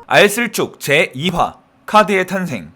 알쓸축 제2화 카드의 탄생.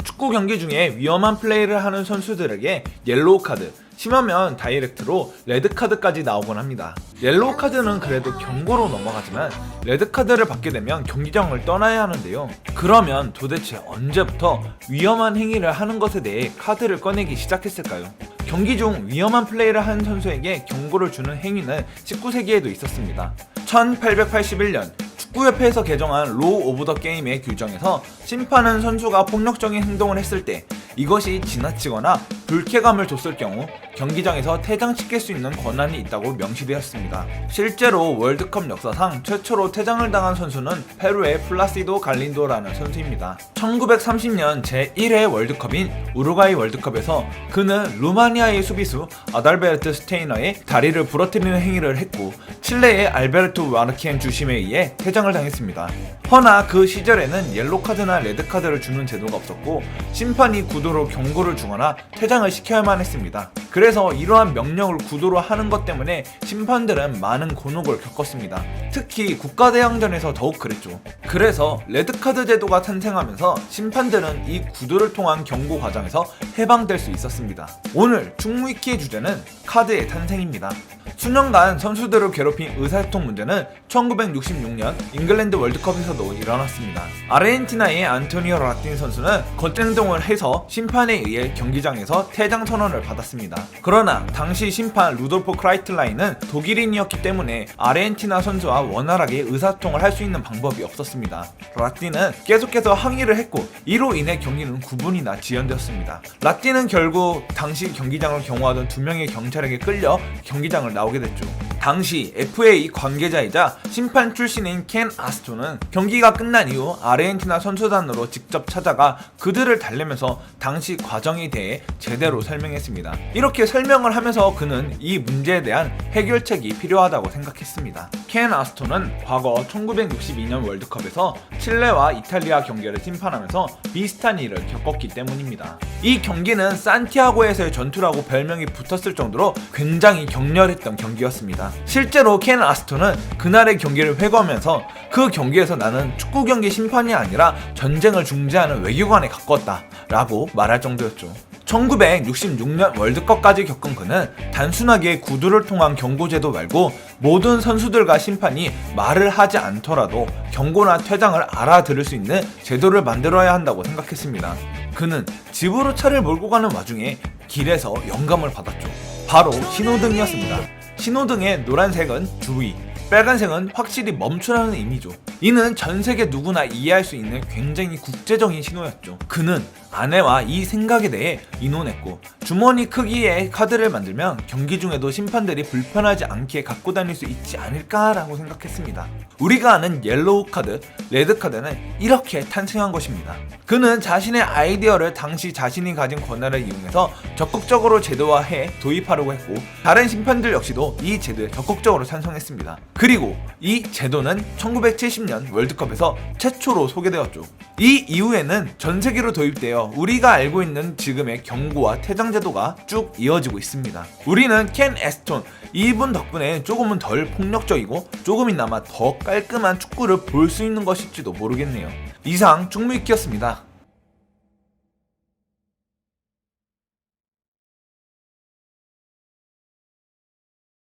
축구 경기 중에 위험한 플레이를 하는 선수들에게 옐로우 카드, 심하면 다이렉트로 레드 카드까지 나오곤 합니다. 옐로우 카드는 그래도 경고로 넘어가지만 레드 카드를 받게 되면 경기장을 떠나야 하는데요. 그러면 도대체 언제부터 위험한 행위를 하는 것에 대해 카드를 꺼내기 시작했을까요? 경기 중 위험한 플레이를 한 선수에게 경고를 주는 행위는 19세기에도 있었습니다. 1881년 축구협회에서 개정한 로우 오브 더 게임의 규정에서 심판은 선수가 폭력적인 행동을 했을 때 이것이 지나치거나 불쾌감을 줬을 경우 경기장에서 퇴장시킬 수 있는 권한이 있다고 명시되었습니다. 실제로 월드컵 역사상 최초로 퇴장을 당한 선수는 페루의 플라시도 갈린도라는 선수입니다. 1930년 제1회 월드컵인 우루과이 월드컵에서 그는 루마니아의 수비수 아달베르트 스테이너의 다리를 부러뜨리는 행위를 했고 칠레의 알베르토 와르키엔 주심에 의해 퇴장을 당했습니다. 허나 그 시절에는 옐로카드나 레드카드를 주는 제도가 없었고 심판이 구도로 경고를 주거나 퇴장을 시켜야만 했습니다. 그래서 이러한 명령을 구도로 하는 것 때문에 심판들은 많은 곤혹을 겪었습니다. 특히 국가대항전에서 더욱 그랬죠. 그래서 레드카드 제도가 탄생하면서 심판들은 이 구도를 통한 경고 과정에서 해방될 수 있었습니다. 오늘 충무위키의 주제는 카드의 탄생입니다. 수년간 선수들을 괴롭힌 의사소통 문제는 1966년 잉글랜드 월드컵에서도 일어났습니다. 아르헨티나의 안토니오 라틴 선수는 거짓행동을 해서 심판에 의해 경기장에서 퇴장 선언을 받았습니다. 그러나 당시 심판 루돌프 크라이틀라인은 독일인이었기 때문에 아르헨티나 선수와 원활하게 의사소통을 할 수 있는 방법이 없었습니다. 라틴은 계속해서 항의를 했고 이로 인해 경기는 9분이나 지연되었습니다. 라틴은 결국 당시 경기장을 경호하던 2명의 경찰에게 끌려 경기장을 나오게 됐죠. 당시 FA 관계자이자 심판 출신인 켄 아스톤은 경기가 끝난 이후 아르헨티나 선수단으로 직접 찾아가 그들을 달래면서 당시 과정에 대해 제대로 설명했습니다. 이렇게 설명을 하면서 그는 이 문제에 대한 해결책이 필요하다고 생각했습니다. 켄 아스톤은 과거 1962년 월드컵에서 칠레와 이탈리아 경기를 심판하면서 비슷한 일을 겪었기 때문입니다. 이 경기는 산티아고에서의 전투라고 별명이 붙었을 정도로 굉장히 격렬했던 경기였습니다. 실제로 켄 아스톤은 그날의 경기를 회고하면서 그 경기에서 나는 축구 경기 심판이 아니라 전쟁을 중재하는 외교관에 가꿨다 라고 말할 정도였죠. 1966년 월드컵까지 겪은 그는 단순하게 구두를 통한 경고제도 말고 모든 선수들과 심판이 말을 하지 않더라도 경고나 퇴장을 알아들을 수 있는 제도를 만들어야 한다고 생각했습니다. 그는 집으로 차를 몰고 가는 와중에 길에서 영감을 받았죠. 바로 신호등이었습니다. 신호등의 노란색은 주의, 빨간색은 확실히 멈추라는 의미죠. 이는 전 세계 누구나 이해할 수 있는 굉장히 국제적인 신호였죠. 그는 아내와 이 생각에 대해 의논했고 주머니 크기의 카드를 만들면 경기 중에도 심판들이 불편하지 않게 갖고 다닐 수 있지 않을까라고 생각했습니다. 우리가 아는 옐로우 카드, 레드 카드는 이렇게 탄생한 것입니다. 그는 자신의 아이디어를 당시 자신이 가진 권한을 이용해서 적극적으로 제도화해 도입하려고 했고 다른 심판들 역시도 이 제도에 적극적으로 찬성했습니다. 그리고 이 제도는 1970년 월드컵에서 최초로 소개되었죠. 이 이후에는 전 세계로 도입되어 우리가 알고 있는 지금의 경고와 퇴장 제도가 쭉 이어지고 있습니다. 우리는 켄 애스톤 이분 덕분에 조금은 덜 폭력적이고 조금이나마 더 깔끔한 축구를 볼 수 있는 것일지도 모르겠네요. 이상 충무위키였습니다.